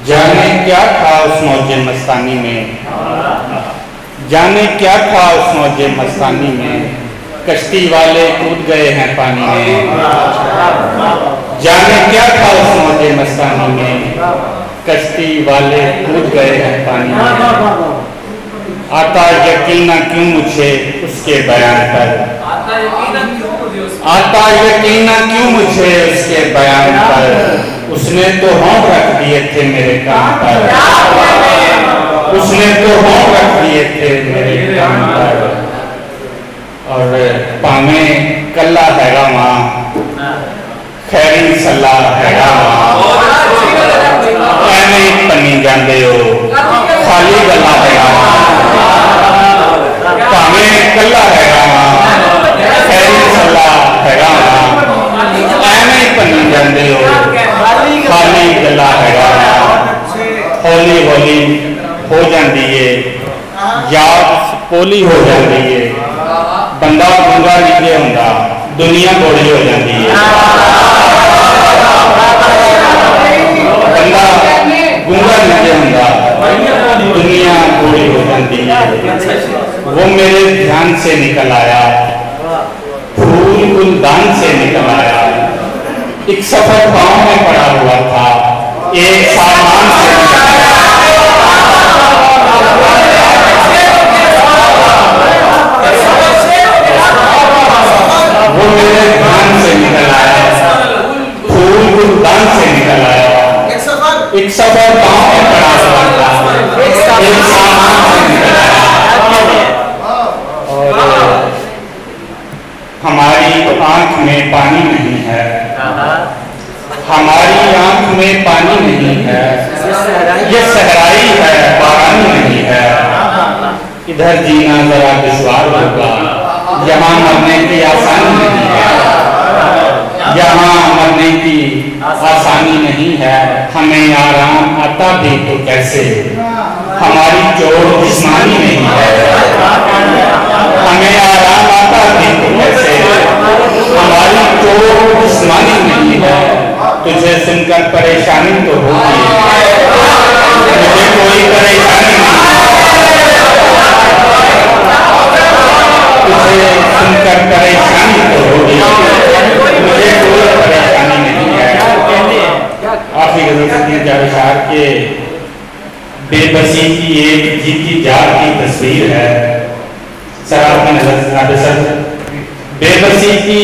जाने क्या था उस मौजे मस्तानी में, जाने क्या था उस मौजे मस्तानी में, कश्ती वाले कूद गए हैं पानी में। जाने क्या था उस मौजे मस्तानी में, कश्ती वाले कूद गए हैं पानी में। आता यकीन क्यों मुझे उसके बयान पर, आता यकीन क्यों मुझे उसके बयान पर। उसने तो होंठ रख दिए थे मेरे कान पर, उसने तो होंठ रख दिए थे मेरे कान पर। और पावे कल्ला हैगा मां, खैरी सलाह हैगा मां। एवें पन्नी जाते हो खाली गल्ला हैगा मां, पावे कल्ला हैगा मां, खैरी सलाह हैगा मां। एवें पन्नी जाते हो खाली गल्ला हैगा मां। हौली हौली हो जाती है याद पोली हो जाती है, बंदा गूंगा नहीं होंदा दुनिया बोली हो जाती है। बंदा गूंगा नहीं होंदा दुनिया बोली हो जाती है। वो मेरे ध्यान से निकल आया, फूल गुलदान से निकल आया। एक सफर गांव में पड़ा हुआ था, एक सामान से निकल आया। वो मेरे ध्यान से निकल आया, फूल गुलदान से निकल आया। एक सफर गांव में पड़ा हुआ था, एक सामान से निकल आया। और हमारी आंख में पानी नहीं है, हमारी आंख में पानी नहीं है। ये सहराई है बारानी नहीं है। इधर जीना जरा दुश्वार होगा, यहाँ मरने की आसानी नहीं है, यहाँ मरने की आसानी नहीं है। हमें आराम आता भी तो कैसे, हमारी चोट जिस्मानी नहीं है। हमें आराम आता भी तो कैसे, हमारी चोट जिस्मानी नहीं है। तुझे सुनकर परेशानी तो होगी, मुझे कोई परेशानी नहीं है। तुझे सुनकर परेशानी तो होगी, मुझे कोई परेशानी नहीं है। आखिर जारशार के बेबसी की एक जीती जाग की तस्वीर है। सर आपकी नजर सर, बेबसी की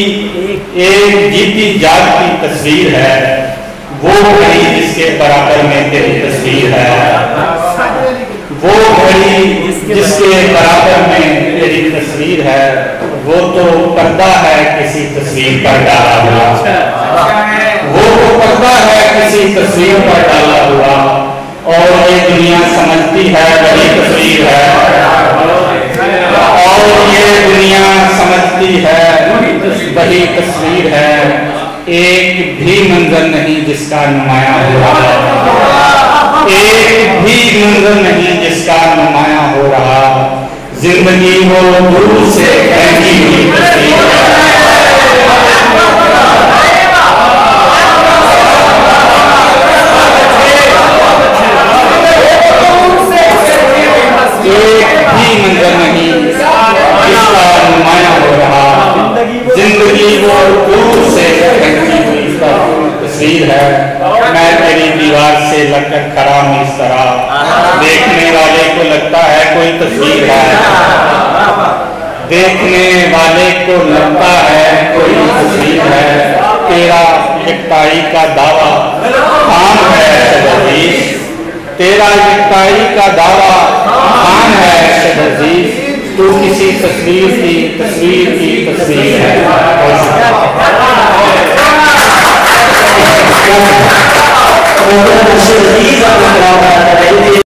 एक जीती जाग की तस्वीर है। वो घड़ी जिसके बराबर में तेरी तस्वीर है, वो घड़ी जिसके बराबर में तेरी तस्वीर है। वो तो पर्दा है किसी तस्वीर पर डाला हुआ, वो तो पर्दा है किसी तस्वीर पर डाला हुआ। और ये दुनिया समझती है वही तस्वीर है, और ये दुनिया समझती है वही तस्वीर है। एक भी मंजर नहीं जिसका नुमाया हो रहा, एक भी मंजर नहीं जिसका नुमाया हो रहा। जिंदगी वो दूर से फैली हुई तस्वीर है। एक भी मंजर नहीं जिसका नुमाया हो रहा। जिंदगी वो दूर से फैली हुई तस्वीर है। मैं तेरी दीवार से लगकर खड़ा हूँ इस तरह, देखने वाले को लगता है कोई तस्वीर है, देखने वाले को लगता है कोई तस्वीर है। तेरा यकताई का दावा खान है अजीज, तेरा यकताई का दावा खान है अजीज। तू किसी तस्वीर की तस्वीर है।